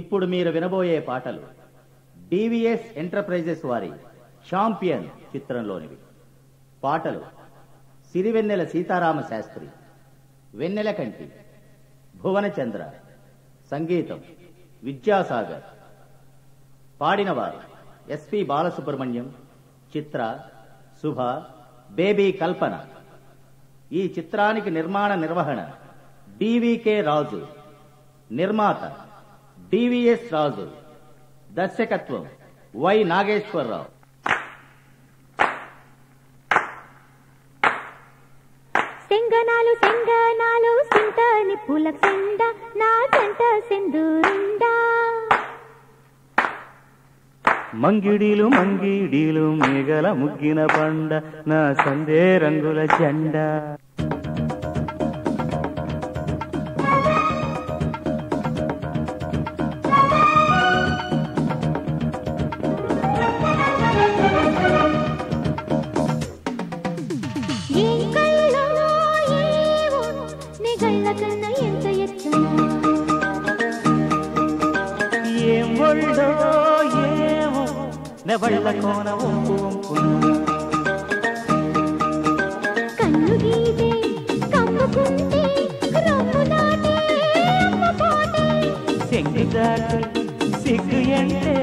ఇప్పుడు మీరు వినబోయే పాటలు డివిఎస్ ఎంటర్ప్రైజెస్ వారి ఛాంపియన్ చిత్రంలోనివి. పాటలు సిరివెన్నెల సీతారామ శాస్త్రి, వెన్నెలకంటి, భువనచంద్ర. సంగీతం విద్యాసాగర్. పాడినవారు ఎస్పి బాలసుబ్రహ్మణ్యం, చిత్ర, శుభ, బేబీ కల్పన. ఈ చిత్రానికి నిర్మాణ నిర్వహణ డివికే రాజు, నిర్మాత డివిఎస్ రాజు, దర్శకత్వం వై నాగేశ్వరరావు. సెంగనాలు సెంగనాలు సింతని పూల సింద నా జంట సింధూరుండా. మంగిడీలు మంగిడీలు మేఘల ముగ్గిన పండ నా సందే రంగుల జెండా. ఏం ఒళ్ళో ఏమో నెవళ్ళ కోన వంపు వంపు. కన్ను గీతే కమ్ముకుంటే రమ్ము నాటే అమ్మపోతే. సెంగి దాటి సిగ్గు అంటే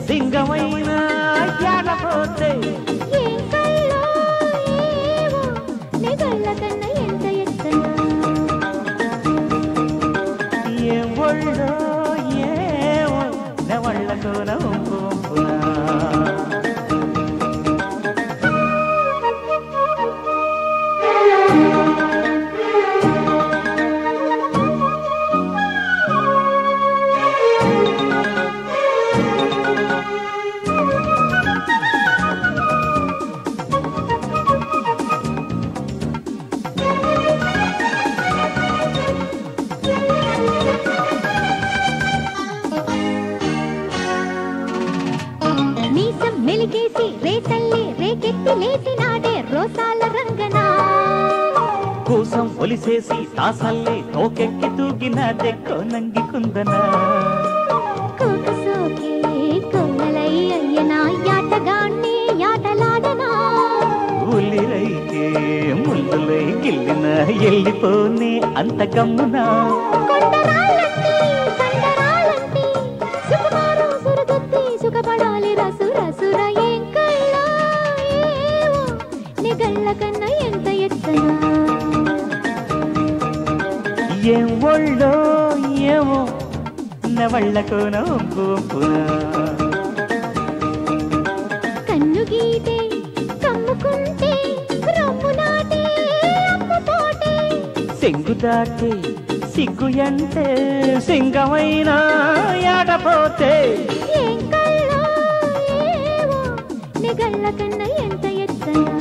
సింగమైన జాడపోతే. ఏం కల్లో ఏవో నెగళ్ళ కన్నా ఎంత ఎత్తనా. ఏం ఒళ్ళో ఏమో నెవళ్ళ కోన వంపు వంపునా. మీసం మెలికేసి రేతల్లి రేకెత్తి లేసినాడే రోసాల రంగనా. కూసం ఒలిసేసి తాసల్లే తోకెక్కి తూగిన దెక్కో నంగి కుందనా. కోక సోకే కొమ్మలై అయ్యనా యాటగాన్ని యాటలాడనా. ఉల్లిరైకే ముల్లులై గిల్లిన ఎల్లిపోని అంత గమ్మునా. కొండరాళ్ళంటి కండరాలంటి సుకుమారం సురగొత్తి సుఖపడాలి రసు రసుర. ఏం కళ్ళో ఏవో నిగళ్ళ కన్నా ఎంత ఎత్తనా. ఏం ఒళ్ళో ఏమో నెవళ్ళకోన వంపు వంపునా. కన్ను గీతే కమ్ముకుంటే రమ్ము నాటే అమ్మపోటే. సెంగు దాటి సిగ్గు అంటే సింగమైన యాడపోతే. ఏం కళ్ళో ఏవో నిగళ్ళ కన్నా ఎంత ఎత్తనా.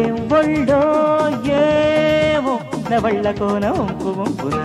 ఏం ఒళ్ళో ఏమో నెవళ్ళకోన వంపు వంపునా.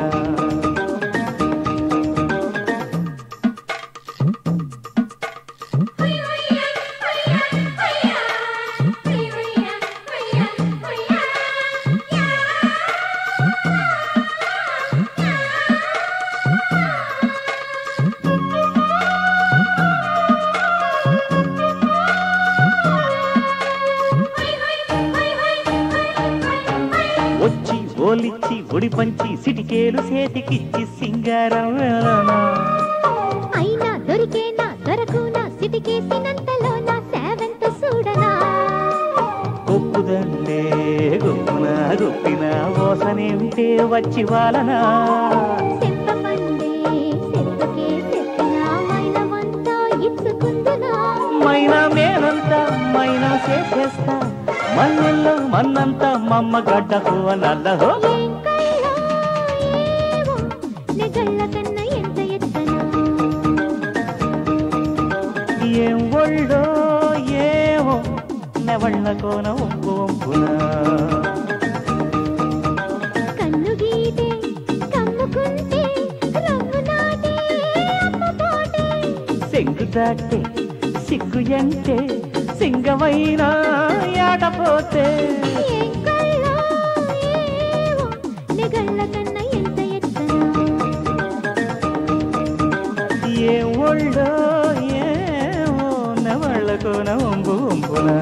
వచ్చి ఓలిచ్చి ఒడి పంచి సిటికేలు చేతికిచ్చి సింగారం వేళనా. అయినా దొరికేనా దొరకునా సిటికేసినంతలో నా సేవంత చూడనా. కొప్పుదండే గొప్పున గొప్పిన ఓసనేమిటే వచ్చి వాలనా. సెప్పమందే సెప్పకే చెప్పినా మైనమంతా ఇచ్చుకుందునా. మైనా మేనంతా మైనా చేసేస్తా మన్నెల్లో మన్నంతా మమ్మ గడ్డకు నల్లహో. ఏం కళ్ళో ఏవో నిగళ్ళ కన్నా ఎంత ఎత్తనా. ఏం ఒళ్ళో ఏమో నెవళ్ళకోన వంపు వంపునా. కన్ను గీతే కమ్ముకుంటే రమ్ము నాటే అమ్మపోటే. సెంగు దాటే సిగ్గు అంటే సింగమైన యాడపోతే. ఏం కళ్ళో ఏవో నిగళ్ళ కన్నా ఎంత ఎత్తనా. ఏం ఒళ్ళో ఏమో నెవళ్ళకోన ఒంపు ఒంపునా